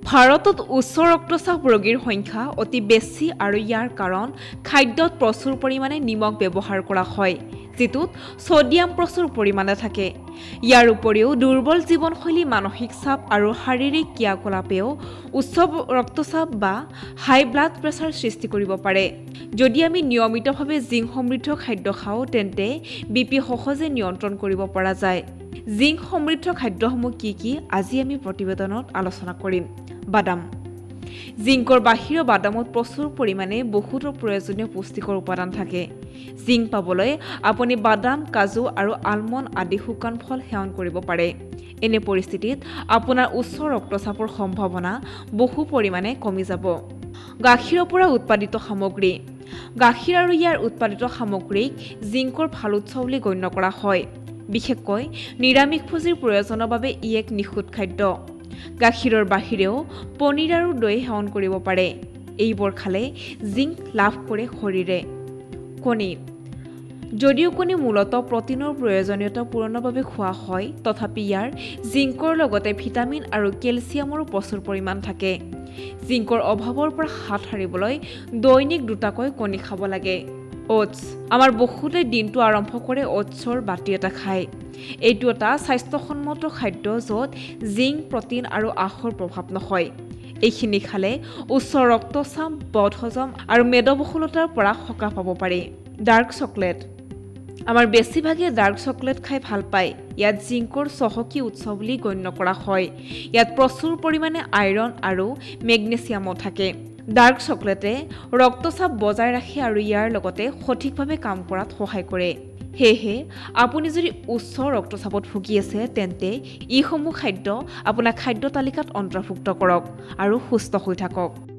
ভাৰতত উচ্চ ৰক্তচাপ ৰোগীৰ সংখ্যা অতি বেছি আৰু ইয়াৰ কাৰণ খাদ্যত প্ৰচুৰ পৰিমাণে নিমখ ব্যৱহাৰ কৰা হয়, যিটোত সোডিয়াম প্ৰচুৰ পৰিমাণে থাকে। ইয়াৰ উপৰিও দুৰ্বল জীৱনশৈলী, মানসিক চাপ আৰু শাৰীৰিক ক্ৰিয়াকলাপেও উচ্চ ৰক্তচাপ বা হাই ব্লাড প্ৰেছাৰ সৃষ্টি কৰিব পাৰে। যদি আমি নিয়মিতভাৱে জিংক সমৃদ্ধ খাদ্য খাওঁ, তেন্তে বিপি সহজে নিয়ন্ত্ৰণ কৰিব পৰা যায়। জিংক সমৃদ্ধ খাদ্যসমূহ কি আজি আমি প্ৰতিবেদনত আলোচনা কৰিম। বাদাম। জিংকৰ বাহিৰৰ বাদামত প্ৰচুৰ পৰিমাণে বহুতো প্ৰয়োজনীয় পুষ্টিকৰ উপাদান থাকে। জিংক পাবলৈ আপুনি বাদাম, কাজু আৰু আলমণ্ড আদি শুকান ফল সেৱন কৰিব পাৰে। এনে পৰিস্থিতিত আপোনাৰ উচ্চ ৰক্তচাপৰ সম্ভাৱনা বহু পৰিমাণে কমি যাব। গাখীৰৰ পৰা উৎপাদিত সামগ্ৰী। গাখীৰ আৰু ইয়াৰ উৎপাদিত সামগ্ৰীক জিংকৰ ভাল উৎস বুলি গণ্য কৰা হয়। বিশেষকৈ নিৰামিষভোজীৰ প্ৰয়োজনৰ বাবে ই এক নিখুঁত খাদ্য। গাখীৰৰ বাহিৰেও পনীৰ আৰু দৈ সেৱন কৰিব পাৰে। এইবোৰ খালে জিংক লাভ কৰে শৰীৰে। কণী। যদিও কণী মূলতঃ প্ৰটিনৰ প্ৰয়োজনীয়তা পূৰণৰ বাবে খোৱা হয়, তথাপি ইয়াৰ জিংকৰ লগতে ভিটামিন আৰু কেলছিয়ামৰো প্ৰচুৰ পৰিমাণ থাকে। জিংকৰ অভাৱৰ পৰা হাত সাৰিবলৈ দৈনিক 2টাকৈ কণী খাব লাগে। অ'টছ। আমাৰ বহুতে দিনটো আৰম্ভ কৰে অ'টছৰ বাতি এটা খায়। এইটো এটা স্বাস্থ্যসন্মত খাদ্য য'ত জিংক, প্ৰটিন আৰু আঁহৰ প্ৰভাৱ নহয়। এইখিনি খালে উচ্চ ৰক্তচাপ, বদহজম আৰু মেদবহুলতাৰ পৰা সকাহ পাব পাৰি। Dark chocolate. আমাৰ বেছিভাগে ডাৰ্ক চকলেট খাই ভাল পায়। ইয়াত জিংকৰ চহকী উৎস বুলি গণ্য কৰা হয়। ইয়াত প্ৰচুৰ পৰিমাণে আইৰণ আৰু মেগনেছিয়ামো থাকে। ডাৰ্ক চকলেটে ৰক্তচাপ বজাই ৰাখে আৰু ইয়াৰ লগতে সঠিকভাৱে কাম কৰাত সহায় কৰে। সেয়েহে আপুনি যদি উচ্চ ৰক্তচাপত ভুগি আছে, তেন্তে এইসমূহ খাদ্য আপোনাৰ খাদ্য তালিকাত অন্তৰ্ভুক্ত কৰক আৰু সুস্থ হৈ থাকক।